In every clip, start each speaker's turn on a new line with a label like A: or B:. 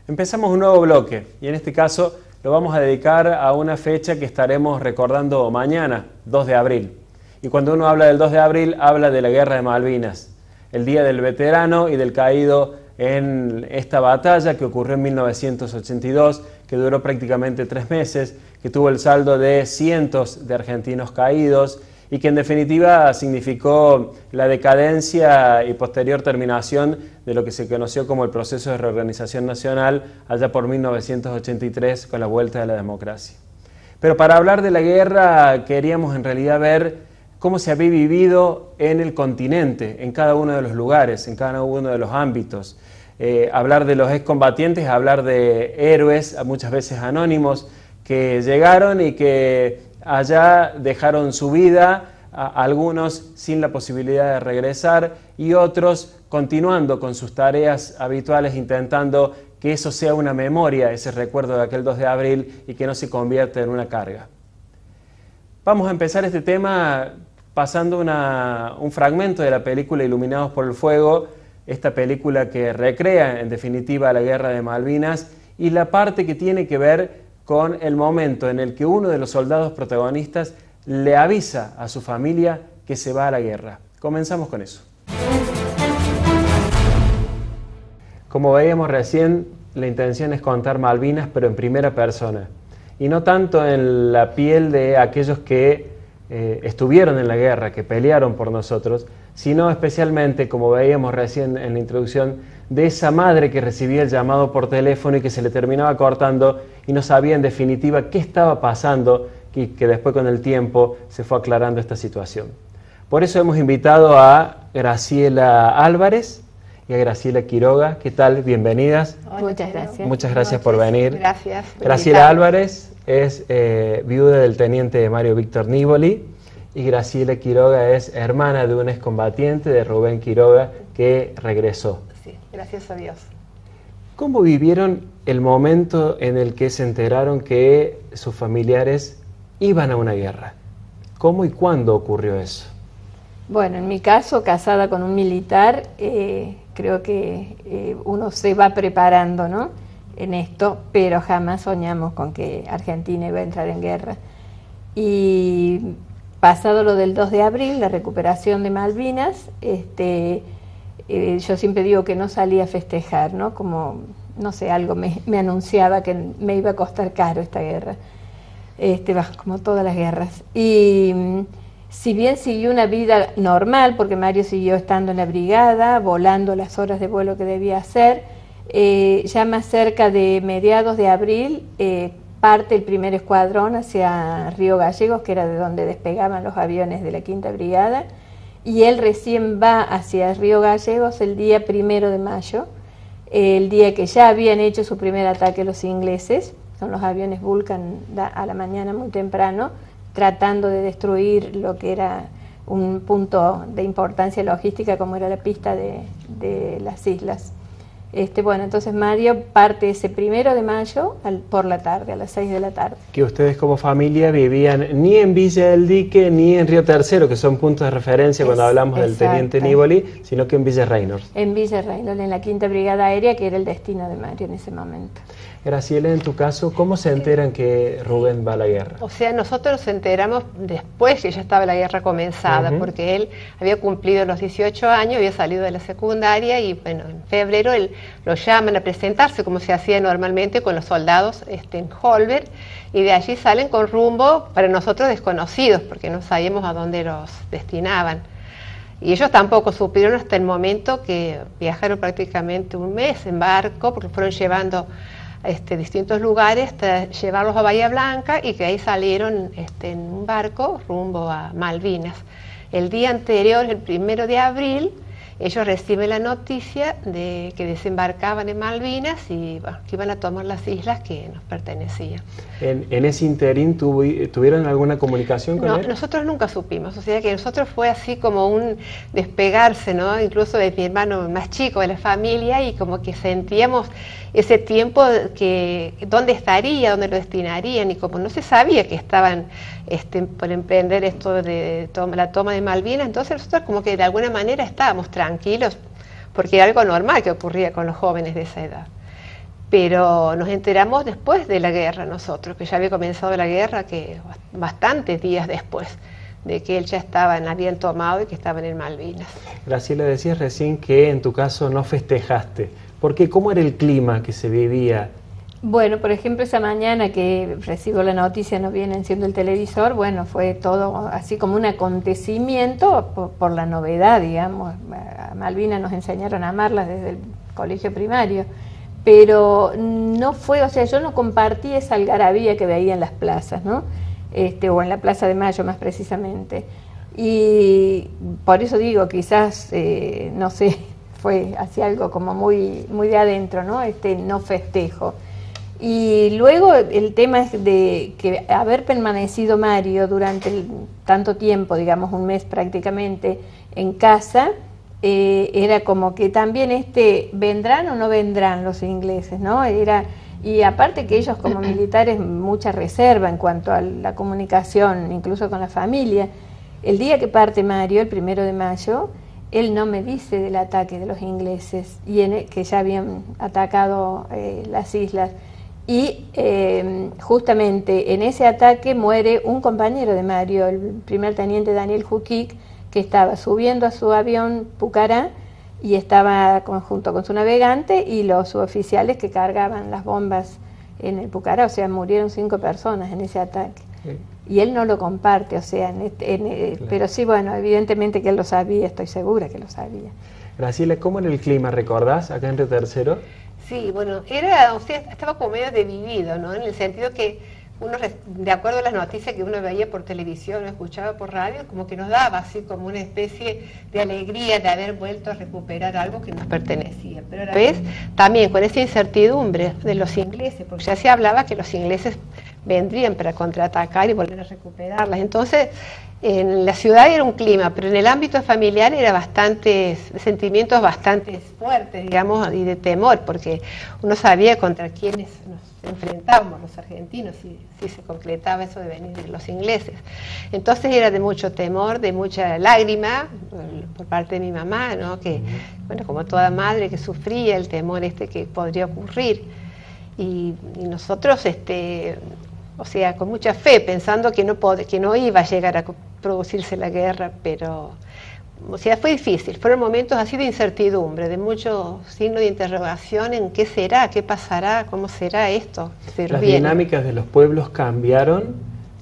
A: Empezamos un nuevo bloque y en este caso lo vamos a dedicar a una fecha que estaremos recordando mañana, 2 de abril. Y cuando uno habla del 2 de abril, habla de la Guerra de Malvinas, el Día del Veterano y del caído en esta batalla que ocurrió en 1982, que duró prácticamente 3 meses, que tuvo el saldo de cientos de argentinos caídos y que en definitiva significó la decadencia y posterior terminación de lo que se conoció como el proceso de reorganización nacional allá por 1983 con la vuelta de la democracia. Pero para hablar de la guerra queríamos en realidad ver cómo se había vivido en el continente, en cada uno de los lugares, en cada uno de los ámbitos. Hablar de los excombatientes, hablar de héroes, muchas veces anónimos, que llegaron y que allá dejaron su vida, algunos sin la posibilidad de regresar y otros continuando con sus tareas habituales, intentando que eso sea una memoria, ese recuerdo de aquel 2 de abril y que no se convierta en una carga. Vamos a empezar este tema pasando un fragmento de la película Iluminados por el Fuego, esta película que recrea en definitiva la Guerra de Malvinas y la parte que tiene que ver con el momento en el que uno de los soldados protagonistas le avisa a su familia que se va a la guerra. Comenzamos con eso. Como veíamos recién, la intención es contar Malvinas, pero en primera persona, y no tanto en la piel de aquellos que estuvieron en la guerra, que pelearon por nosotros, sino especialmente, como veíamos recién en la introducción, de esa madre que recibía el llamado por teléfono y que se le terminaba cortando y no sabía en definitiva qué estaba pasando y que después con el tiempo se fue aclarando esta situación. Por eso hemos invitado a Graciela Álvarez y a Graciela Quiroga. ¿Qué tal? Bienvenidas.
B: Muchas gracias.
A: Muchas gracias por venir.
B: Gracias.
A: Graciela Álvarez es viuda del teniente Mario Víctor Nívoli y Graciela Quiroga es hermana de un excombatiente, de Rubén Quiroga, que regresó.
B: Sí, gracias a Dios.
A: ¿Cómo vivieron el momento en el que se enteraron que sus familiares iban a una guerra? ¿Cómo y cuándo ocurrió eso?
B: Bueno, en mi caso, casada con un militar, creo que uno se va preparando, ¿no?, en esto, pero jamás soñamos con que Argentina iba a entrar en guerra. Y pasado lo del 2 de abril, la recuperación de Malvinas, yo siempre digo que no salía a festejar, ¿no? Como, no sé, algo me anunciaba que me iba a costar caro esta guerra, como todas las guerras. Y si bien siguió una vida normal, porque Mario siguió estando en la brigada, volando las horas de vuelo que debía hacer, ya más cerca de mediados de abril parte el primer escuadrón hacia Río Gallegos, que era de donde despegaban los aviones de la Quinta Brigada, y él recién va hacia Río Gallegos el día 1 de mayo, el día que ya habían hecho su primer ataque los ingleses, con los aviones Vulcan a la mañana muy temprano, tratando de destruir lo que era un punto de importancia logística como era la pista de las islas. Bueno, entonces Mario parte ese 1 de mayo por la tarde, a las 6 de la tarde. Que
A: ustedes como familia vivían ni en Villa del Dique ni en Río Tercero, que son puntos de referencia cuando hablamos del teniente Nívoli, sino que en Villa Reynolds.
B: En Villa Reynolds, en la Quinta Brigada Aérea, que era el destino de Mario en ese momento.
A: Graciela, en tu caso, ¿cómo se enteran que Rubén va a la guerra?
C: O sea, nosotros nos enteramos después que ya estaba la guerra comenzada, porque él había cumplido los 18 años, había salido de la secundaria y bueno, en febrero él lo llaman a presentarse como se hacía normalmente con los soldados en Holberg, y de allí salen con rumbo para nosotros desconocidos, porque no sabíamos a dónde los destinaban. Y ellos tampoco supieron hasta el momento que viajaron prácticamente un mes en barco, porque fueron llevando distintos lugares hasta llevarlos a Bahía Blanca y que ahí salieron en un barco rumbo a Malvinas. El día anterior, el 1 de abril, ellos reciben la noticia de que desembarcaban en Malvinas y bueno, que iban a tomar las islas que nos pertenecían.
A: ¿En ese interín tuvieron alguna comunicación con él?
C: Nosotros nunca supimos, o sea que nosotros fue así como un despegarse, ¿no?, incluso de mi hermano más chico de la familia, y como que sentíamos ese tiempo que dónde estaría, dónde lo destinarían, y como no se sabía que estaban por emprender esto de la toma de Malvinas, entonces nosotros como que de alguna manera estábamos tranquilos porque era algo normal que ocurría con los jóvenes de esa edad. pero nos enteramos después de la guerra nosotros, que ya había comenzado la guerra, que bastantes días después de que él ya habían tomado y que estaban en Malvinas.
A: Graciela, decías recién que en tu caso no festejaste. ¿Por qué? ¿Cómo era el clima que se vivía?
B: Bueno, por ejemplo, esa mañana que recibo la noticia, no viene enciendo el televisor, bueno, fue todo así como un acontecimiento por la novedad, digamos. A Malvinas nos enseñaron a amarlas desde el colegio primario, pero no fue, o sea, yo no compartí esa algarabía que veía en las plazas, ¿no? O en la Plaza de Mayo más precisamente. Y por eso digo, quizás, no sé, fue así algo como muy, muy de adentro, ¿no? No festejo. Y luego el tema es de que haber permanecido Mario durante tanto tiempo, digamos un mes prácticamente, en casa, era como que también vendrán o no vendrán los ingleses, ¿no? Y aparte que ellos como militares mucha reserva en cuanto a la comunicación, incluso con la familia. El día que parte Mario, el 1 de mayo, él no me dice del ataque de los ingleses, que ya habían atacado las islas. Y justamente en ese ataque muere un compañero de Mario, el primer teniente Daniel Juquic, que estaba subiendo a su avión Pucará y estaba junto con su navegante y los suboficiales que cargaban las bombas en el Pucará, o sea, murieron 5 personas en ese ataque. Sí. Y él no lo comparte, o sea, claro. Pero sí, bueno, evidentemente que él lo sabía, estoy segura que lo sabía.
A: Graciela, ¿cómo era el clima, recordás, acá en Río Tercero?
C: Sí, bueno, estaba como medio dividido, ¿no? En el sentido que uno, de acuerdo a las noticias que uno veía por televisión o escuchaba por radio, como que nos daba así como una especie de alegría de haber vuelto a recuperar algo que nos pertenecía, pero a la vez también con esa incertidumbre de los ingleses, porque ya se hablaba que los ingleses vendrían para contraatacar y volver a recuperarlas. Entonces, en la ciudad era un clima, pero en el ámbito familiar era sentimientos bastante fuertes, digamos, y de temor, porque uno sabía contra quiénes nos enfrentábamos los argentinos si se concretaba eso de venir de los ingleses. Entonces era de mucho temor, de mucha lágrima por parte de mi mamá, ¿no? Que, bueno, como toda madre que sufría el temor que podría ocurrir. Y nosotros, o sea, con mucha fe, pensando que no iba a llegar a producirse la guerra, pero, o sea, fue difícil. Fueron momentos así de incertidumbre, de mucho signo de interrogación en qué será, qué pasará, cómo será esto.
A: Las dinámicas de los pueblos cambiaron,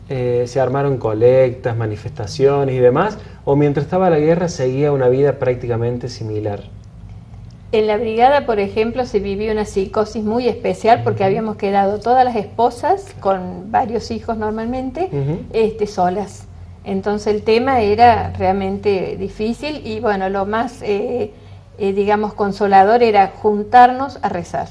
A: se armaron colectas, manifestaciones y demás, o mientras estaba la guerra seguía una vida prácticamente similar.
B: En la brigada, por ejemplo, se vivió una psicosis muy especial porque habíamos quedado todas las esposas, con varios hijos normalmente, solas. Entonces el tema era realmente difícil y bueno, lo más, digamos, consolador era juntarnos a rezar,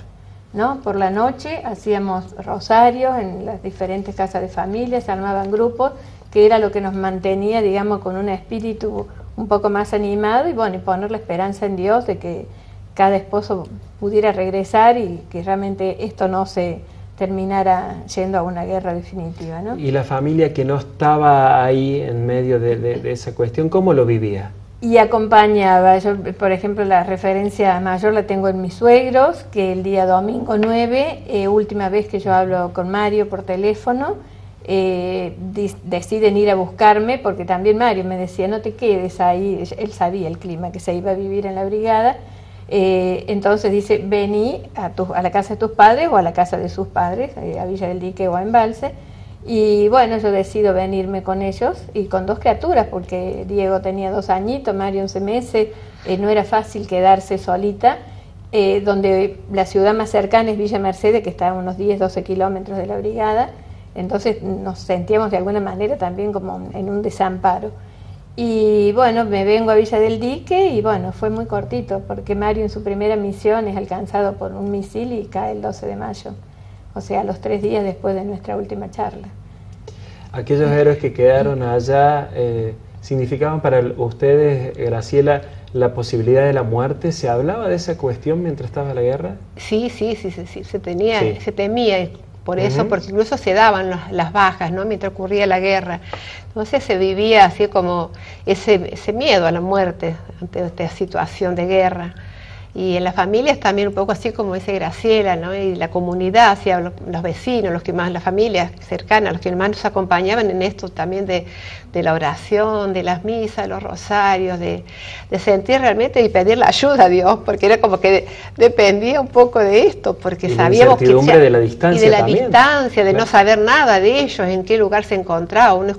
B: ¿no? Por la noche hacíamos rosarios en las diferentes casas de familia, se armaban grupos, que era lo que nos mantenía, digamos, con un espíritu un poco más animado y bueno, y poner la esperanza en Dios de que cada esposo pudiera regresar y que realmente esto no se terminara yendo a una guerra definitiva, ¿no?
A: Y la familia que no estaba ahí en medio de esa cuestión, ¿cómo lo vivía?
B: Y acompañaba. Yo, por ejemplo, la referencia mayor la tengo en mis suegros, que el día domingo 9, última vez que yo hablo con Mario por teléfono, deciden ir a buscarme, porque también Mario me decía, no te quedes ahí, él sabía el clima que se iba a vivir en la brigada. Entonces dice, vení a la casa de tus padres o a la casa de sus padres, a Villa del Dique o a Embalse, y bueno, yo decido venirme con ellos y con 2 criaturas, porque Diego tenía 2 añitos, Mario 11 meses, no era fácil quedarse solita, donde la ciudad más cercana es Villa Mercedes, que está a unos 10-12 kilómetros de la brigada, entonces nos sentíamos de alguna manera también como en un desamparo. Y bueno, me vengo a Villa del Dique y bueno, fue muy cortito porque Mario en su primera misión es alcanzado por un misil y cae el 12 de mayo, o sea, los 3 días después de nuestra última charla.
A: Aquellos héroes que quedaron allá, ¿significaban para ustedes, Graciela, la posibilidad de la muerte? ¿Se hablaba de esa cuestión mientras estaba la guerra?
C: Sí, se temía. Por eso, porque incluso se daban las bajas, ¿no? Mientras ocurría la guerra. Entonces se vivía así como ese miedo a la muerte ante esta situación de guerra. Y en las familias también un poco así como dice Graciela, ¿no? Y la comunidad, hacia los vecinos, los que más, las familias cercanas, los que más nos acompañaban en esto también de la oración, de las misas, los rosarios, de sentir realmente y pedir la ayuda a Dios, porque era como que dependía un poco de esto, porque
A: y
C: sabíamos que
A: de la distancia
C: y de la
A: también.
C: distancia, de
A: Claro.
C: no saber nada de ellos, en qué lugar se encontraba. Uno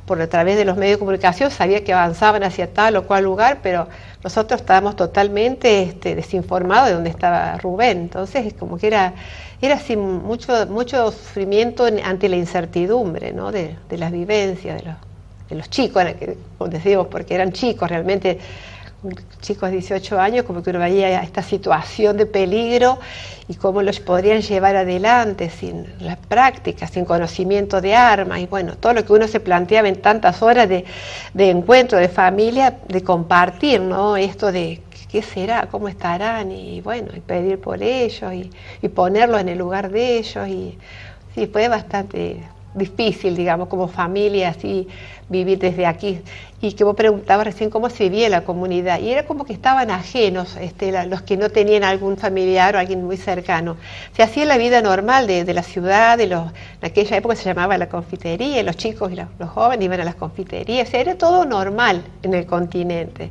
C: por a través de los medios de comunicación sabía que avanzaban hacia tal o cual lugar, pero nosotros estábamos totalmente desinformados de dónde estaba Rubén. Entonces es como que era así mucho sufrimiento ante la incertidumbre, ¿no? de las vivencias de los chicos, como decimos, porque eran chicos realmente, chicos de 18 años, como que uno veía esta situación de peligro y cómo los podrían llevar adelante sin la práctica, sin conocimiento de armas, y bueno, todo lo que uno se planteaba en tantas horas de encuentro, de familia, de compartir, ¿no? Esto de qué será, cómo estarán, y bueno, y pedir por ellos, y ponerlos en el lugar de ellos, y sí, fue bastante difícil, digamos, como familia, así, vivir desde aquí. Y que vos preguntabas recién cómo se vivía la comunidad, y era como que estaban ajenos, los que no tenían algún familiar o alguien muy cercano. Se hacía la vida normal de la ciudad, en aquella época se llamaba la confitería, y los chicos y los jóvenes iban a las confiterías, o sea, era todo normal en el continente.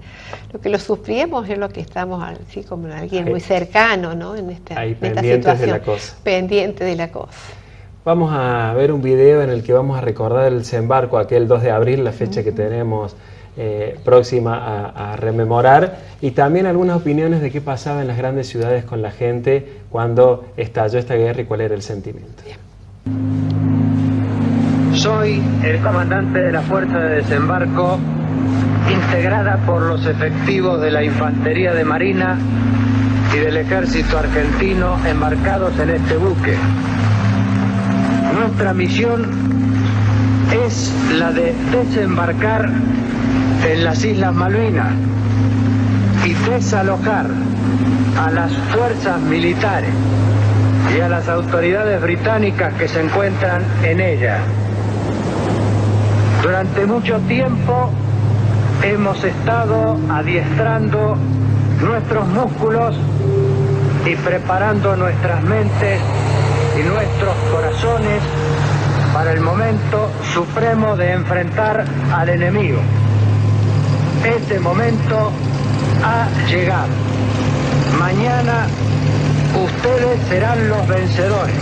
C: Lo que lo sufríamos es lo que estamos así como alguien muy cercano, ¿no? En esta situación,
A: de la cosa.
C: Pendiente de la cosa.
A: Vamos a ver un video en el que vamos a recordar el desembarco, aquel 2 de abril, la fecha que tenemos próxima a rememorar, y también algunas opiniones de qué pasaba en las grandes ciudades con la gente cuando estalló esta guerra y cuál era el sentimiento.
D: Soy el comandante de la Fuerza de Desembarco, integrada por los efectivos de la Infantería de Marina y del Ejército Argentino embarcados en este buque. Nuestra misión es la de desembarcar en las Islas Malvinas y desalojar a las fuerzas militares y a las autoridades británicas que se encuentran en ella. Durante mucho tiempo hemos estado adiestrando nuestros músculos y preparando nuestras mentes y nuestros corazones para el momento supremo de enfrentar al enemigo. Este momento ha llegado. Mañana ustedes serán los vencedores.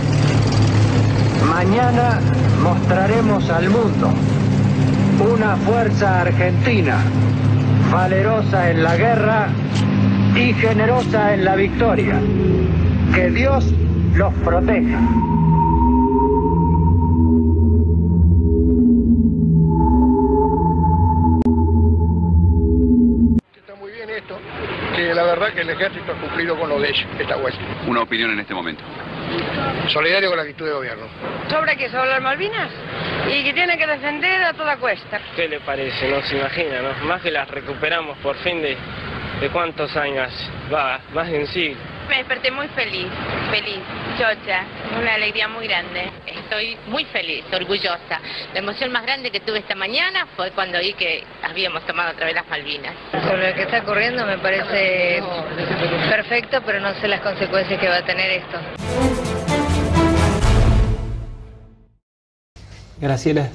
D: Mañana mostraremos al mundo una fuerza argentina, valerosa en la guerra y generosa en la victoria. Que Dios los proteja.
E: Está muy bien esto, que la verdad que el ejército ha cumplido con lo de ellos, está bueno.
F: Una opinión en este momento.
E: Solidario con la actitud de gobierno.
G: ¿Sobre qué? ¿Sobre las Malvinas? Y que tiene que defender a toda cuesta.
H: ¿Qué le parece? No se imagina, ¿no? Más que las recuperamos por fin de cuántos años, más de un siglo.
I: Me desperté muy feliz, chocha, una alegría muy grande. Estoy muy feliz, orgullosa. La emoción más grande que tuve esta mañana fue cuando vi que habíamos tomado otra vez las Malvinas.
G: Sobre lo que está ocurriendo me parece perfecto, pero no sé las consecuencias que va a tener esto.
A: Graciela,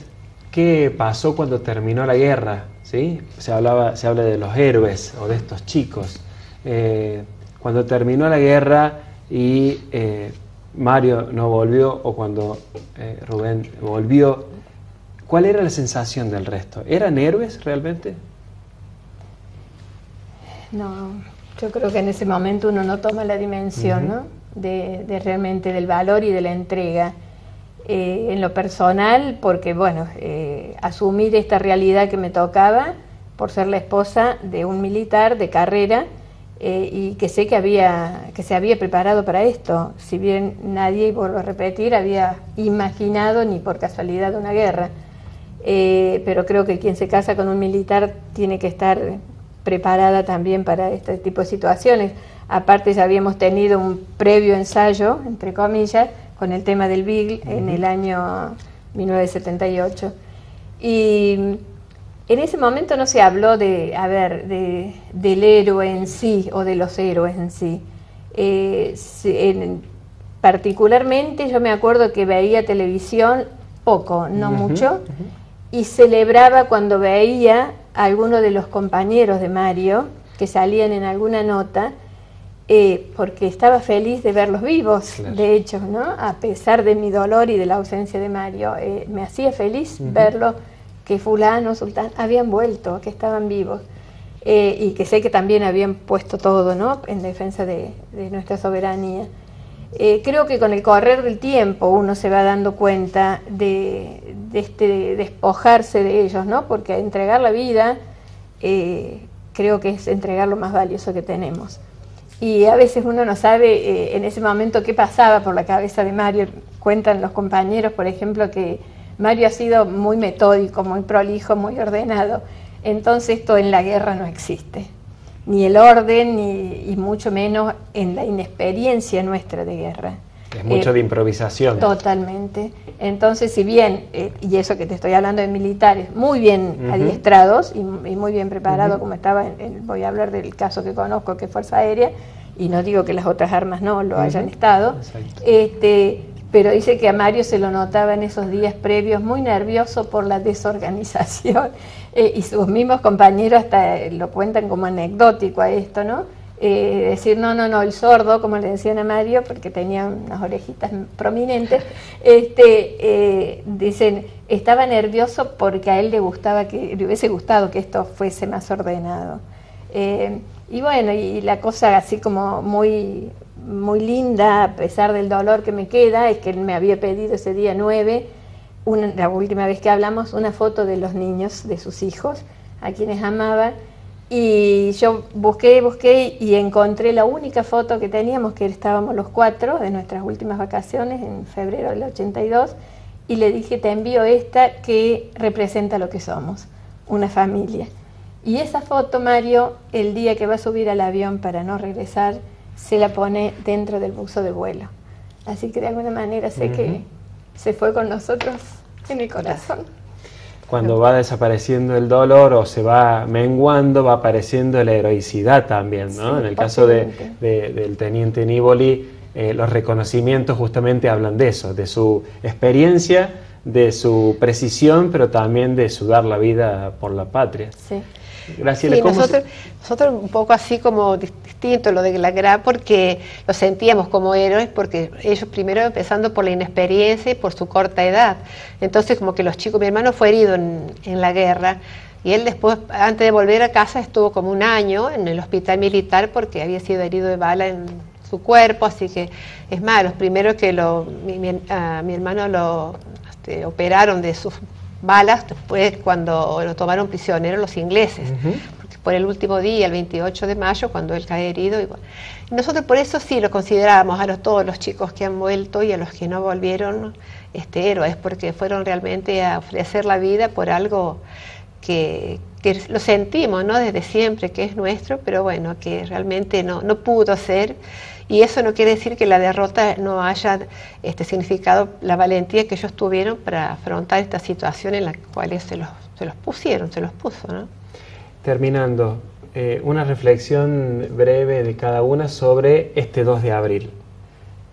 A: ¿qué pasó cuando terminó la guerra? ¿Sí? Se habla de los héroes o de estos chicos. Cuando terminó la guerra y Mario no volvió, o cuando Rubén volvió, ¿cuál era la sensación del resto? ¿Eran héroes realmente?
B: No, yo creo que en ese momento uno no toma la dimensión, ¿no? de realmente del valor y de la entrega. En lo personal, porque bueno, asumir esta realidad que me tocaba por ser la esposa de un militar de carrera, y que sé que se había preparado para esto, si bien nadie, y vuelvo a repetir, había imaginado ni por casualidad una guerra, pero creo que quien se casa con un militar tiene que estar preparada también para este tipo de situaciones. Aparte ya habíamos tenido un previo ensayo, entre comillas, con el tema del Beagle en el año 1978. Y En ese momento no se habló del héroe en sí o de los héroes en sí. Particularmente yo me acuerdo que veía televisión poco, no mucho, y celebraba cuando veía a alguno de los compañeros de Mario que salían en alguna nota, porque estaba feliz de verlos vivos, claro. De hecho, ¿no? A pesar de mi dolor y de la ausencia de Mario, me hacía feliz verlos, que fulano, sultán, habían vuelto, que estaban vivos, y que sé que también habían puesto todo, ¿no? En defensa de nuestra soberanía. Creo que con el correr del tiempo uno se va dando cuenta de despojarse de ellos, ¿no? Porque entregar la vida creo que es entregar lo más valioso que tenemos. Y a veces uno no sabe en ese momento qué pasaba por la cabeza de Mario. Cuentan los compañeros, por ejemplo, que Mario ha sido muy metódico, muy prolijo, muy ordenado. Entonces esto en la guerra no existe. Ni el orden, y mucho menos en la inexperiencia nuestra de guerra.
A: Es mucho de improvisación.
B: Totalmente. Entonces, si bien, y eso que te estoy hablando de militares, muy bien adiestrados y muy bien preparados, como estaba, voy a hablar del caso que conozco, que es Fuerza Aérea, y no digo que las otras armas no lo hayan estado, pero dice que a Mario se lo notaba en esos días previos muy nervioso por la desorganización, y sus mismos compañeros hasta lo cuentan como anecdótico a esto, ¿no? Decir, no, el sordo, como le decían a Mario, porque tenía unas orejitas prominentes, dicen, estaba nervioso porque a él le hubiese gustado que esto fuese más ordenado. Y bueno, y la cosa así como muy, muy linda, a pesar del dolor que me queda, es que él me había pedido ese día 9, la última vez que hablamos, una foto de los niños, de sus hijos, a quienes amaba. Y yo busqué y encontré la única foto que teníamos, que estábamos los 4 de nuestras últimas vacaciones en febrero del 82, y le dije, te envío esta que representa lo que somos, una familia. Y esa foto, Mario, el día que va a subir al avión para no regresar, se la pone dentro del buzo de vuelo. Así que de alguna manera sé que se fue con nosotros en el corazón.
A: Cuando va desapareciendo el dolor o se va menguando, va apareciendo la heroicidad también, ¿no? Sí, en el caso del teniente Nívoli, los reconocimientos justamente hablan de eso, de su experiencia, de su precisión, pero también de su dar la vida por la patria.
B: Sí.
C: Graciela, sí, nosotros un poco así como distinto lo de la guerra, porque lo sentíamos como héroes, porque ellos primero empezando por la inexperiencia y por su corta edad. Entonces como que los chicos, mi hermano fue herido en la guerra, y él después, antes de volver a casa, estuvo como un año en el hospital militar porque había sido herido de bala en su cuerpo. Así que, es más, los primeros que mi hermano lo operaron de sus balas, después cuando lo tomaron prisionero los ingleses, porque por el último día, el 28 de mayo, cuando él cae herido, y nosotros por eso sí lo consideramos a todos los chicos que han vuelto y a los que no volvieron héroes, porque fueron realmente a ofrecer la vida por algo que lo sentimos, ¿no? Desde siempre, que es nuestro, pero bueno, que realmente no pudo ser. Y eso no quiere decir que la derrota no haya significado la valentía que ellos tuvieron para afrontar esta situación en la cual se los puso, ¿no?
A: Terminando, una reflexión breve de cada una sobre este 2 de abril.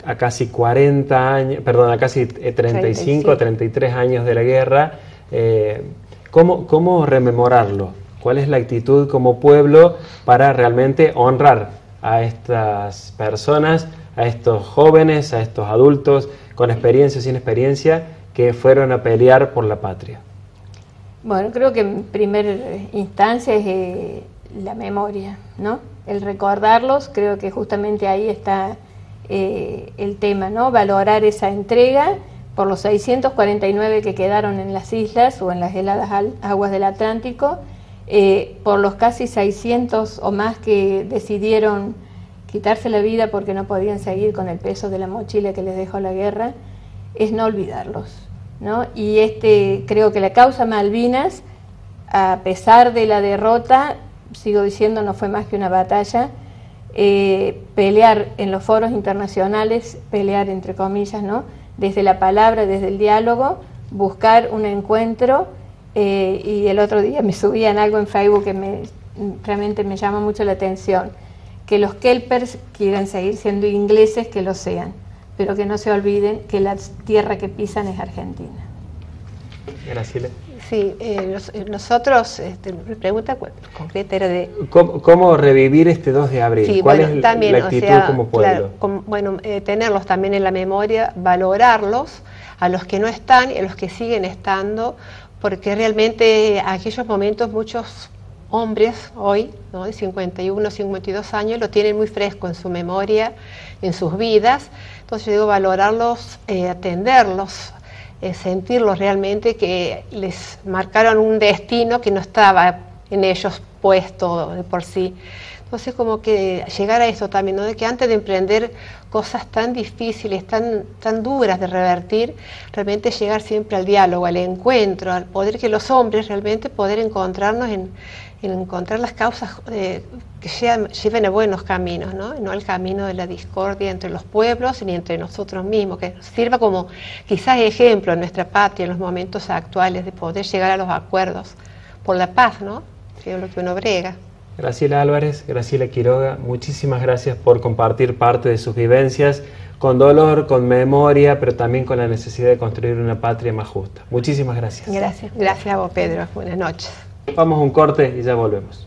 A: A casi 40 años, perdón, a casi 35, 33 años de la guerra, ¿cómo rememorarlo? ¿Cuál es la actitud como pueblo para realmente honrar a estas personas, a estos jóvenes, a estos adultos, con experiencia o sin experiencia, que fueron a pelear por la patria?
B: Bueno, creo que en primera instancia es la memoria, ¿no? El recordarlos, creo que justamente ahí está el tema, ¿no? Valorar esa entrega por los 649 que quedaron en las islas o en las heladas aguas del Atlántico, por los casi 600 o más que decidieron quitarse la vida porque no podían seguir con el peso de la mochila que les dejó la guerra, es no olvidarlos, ¿no? Y creo que la causa Malvinas, a pesar de la derrota, sigo diciendo, no fue más que una batalla. Pelear en los foros internacionales, pelear entre comillas, ¿no? Desde la palabra, desde el diálogo, buscar un encuentro y el otro día me subían algo en Facebook que realmente me llama mucho la atención, que los kelpers quieren seguir siendo ingleses, que lo sean, pero que no se olviden que la tierra que pisan es Argentina.
A: Graciela.
C: Sí, nosotros, la pregunta concreta era de...
A: ¿Cómo revivir este 2 de abril?
C: Sí,
A: ¿Cuál
C: bueno,
A: es
C: también,
A: la actitud como pueblo?
C: Claro, tenerlos también en la memoria, valorarlos, a los que no están y a los que siguen estando, porque realmente aquellos momentos muchos hombres hoy, ¿no?, de 51, 52 años, lo tienen muy fresco en su memoria, en sus vidas. Entonces yo digo, valorarlos, atenderlos, sentirlos realmente, que les marcaron un destino que no estaba en ellos puesto de por sí. Entonces como que llegar a esto también, ¿no?, de que antes de emprender cosas tan difíciles, tan duras de revertir, realmente llegar siempre al diálogo, al encuentro, al poder que los hombres realmente poder encontrarnos en encontrar las causas que lleven a buenos caminos, ¿no? No al camino de la discordia entre los pueblos ni entre nosotros mismos, que sirva como quizás ejemplo en nuestra patria en los momentos actuales de poder llegar a los acuerdos por la paz, ¿no?, que es lo que uno brega.
A: Graciela Álvarez, Graciela Quiroga, muchísimas gracias por compartir parte de sus vivencias, con dolor, con memoria, pero también con la necesidad de construir una patria más justa. Muchísimas gracias.
C: Gracias a vos, Pedro. Buenas noches.
A: Vamos a un corte y ya volvemos.